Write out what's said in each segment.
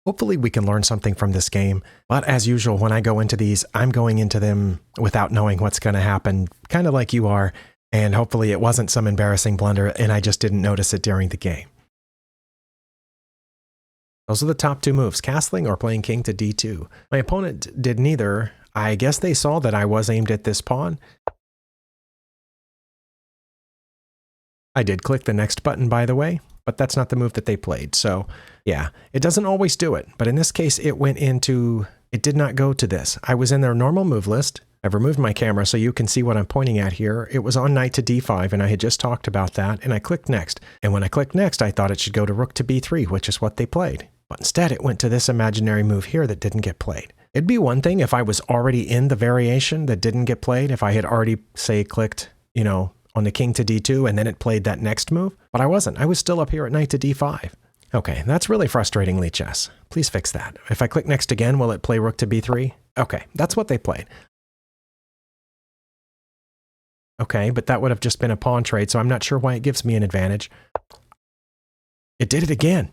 Hopefully we can learn something from this game, but as usual, when I go into these, I'm going into them without knowing what's going to happen, kind of like you are, and hopefully it wasn't some embarrassing blunder and I just didn't notice it during the game. Those are the top two moves, castling or playing king to d2. My opponent did neither. I guess they saw that I was aimed at this pawn. I did click the next button, by the way, but that's not the move that they played. So yeah, it doesn't always do it, but in this case, it did not go to this. I was in their normal move list. I've removed my camera so you can see what I'm pointing at here. It was on knight to d5, and I had just talked about that, and I clicked next. And when I clicked next, I thought it should go to rook to b3, which is what they played. But instead, it went to this imaginary move here that didn't get played. It'd be one thing if I was already in the variation that didn't get played, if I had already, say, clicked, on the king to d2, and then it played that next move, but I wasn't. I was still up here at knight to d5. Okay, that's really frustrating, Lichess. Please fix that. If I click next again, will it play rook to b3? Okay, that's what they played. Okay, but that would have just been a pawn trade, so I'm not sure why it gives me an advantage. It did it again.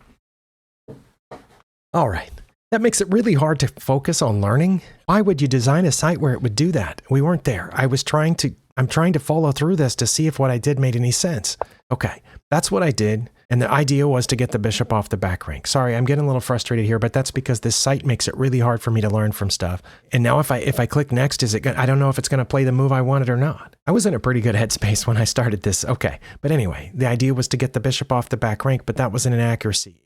All right. That makes it really hard to focus on learning. Why would you design a site where it would do that? We weren't there. I'm trying to follow through this to see if what I did made any sense. Okay, that's what I did. And the idea was to get the bishop off the back rank. Sorry, I'm getting a little frustrated here, but that's because this site makes it really hard for me to learn from stuff. And now if I click next, I don't know if it's going to play the move I wanted or not. I was in a pretty good headspace when I started this. Okay, but anyway, the idea was to get the bishop off the back rank, but that was an inaccuracy.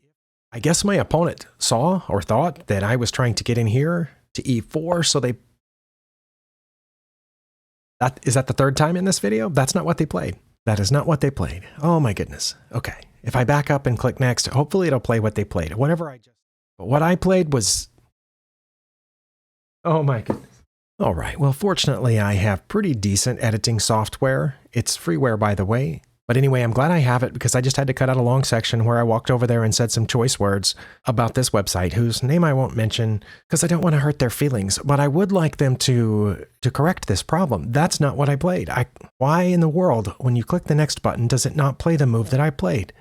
I guess my opponent saw or thought that I was trying to get in here to e4, so is that the third time in this video? That's not what they played. That is not what they played. Oh my goodness. Okay, if I back up and click next, hopefully it'll play what they played. But what I played was, oh my goodness. All right, well, fortunately I have pretty decent editing software. It's freeware, by the way. But anyway, I'm glad I have it because I just had to cut out a long section where I walked over there and said some choice words about this website, whose name I won't mention because I don't want to hurt their feelings. But I would like them to correct this problem. That's not what I played. Why in the world, when you click the next button, does it not play the move that I played?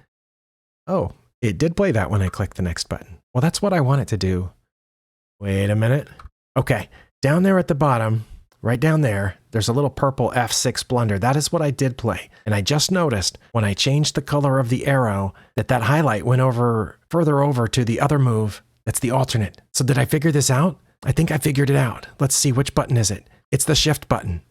Oh, it did play that when I clicked the next button. Well, that's what I want it to do. Wait a minute. Okay, down there at the bottom, right down there, there's a little purple F6 blunder. That is what I did play. And I just noticed when I changed the color of the arrow that highlight went further over to the other move. That's the alternate. So did I figure this out? I think I figured it out. Let's see, which button is it? It's the shift button.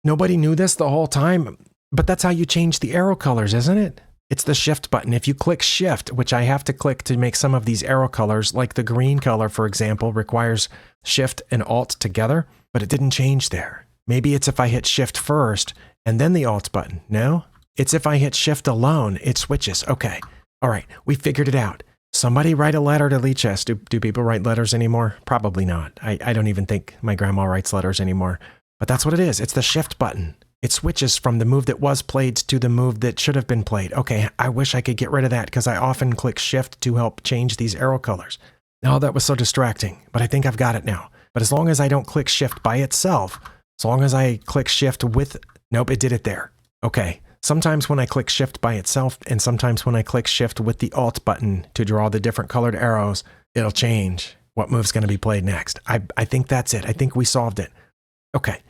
Nobody knew this the whole time, but that's how you change the arrow colors, isn't it? It's the shift button. If you click shift, which I have to click to make some of these arrow colors, like the green color, for example, requires shift and alt together, but it didn't change there. Maybe it's if I hit shift first and then the alt button. No, it's if I hit shift alone, it switches. Okay. All right. We figured it out. Somebody write a letter to Lichess. Do people write letters anymore? Probably not. I don't even think my grandma writes letters anymore, but that's what it is. It's the shift button. It switches from the move that was played to the move that should have been played. Okay, I wish I could get rid of that because I often click shift to help change these arrow colors. Oh, that was so distracting, but I think I've got it now. But as long as I don't click shift by itself, as long as I click shift with, nope, it did it there. Okay, sometimes when I click shift by itself and sometimes when I click shift with the alt button to draw the different colored arrows, it'll change what move's going to be played next. I think that's it. I think we solved it. Okay.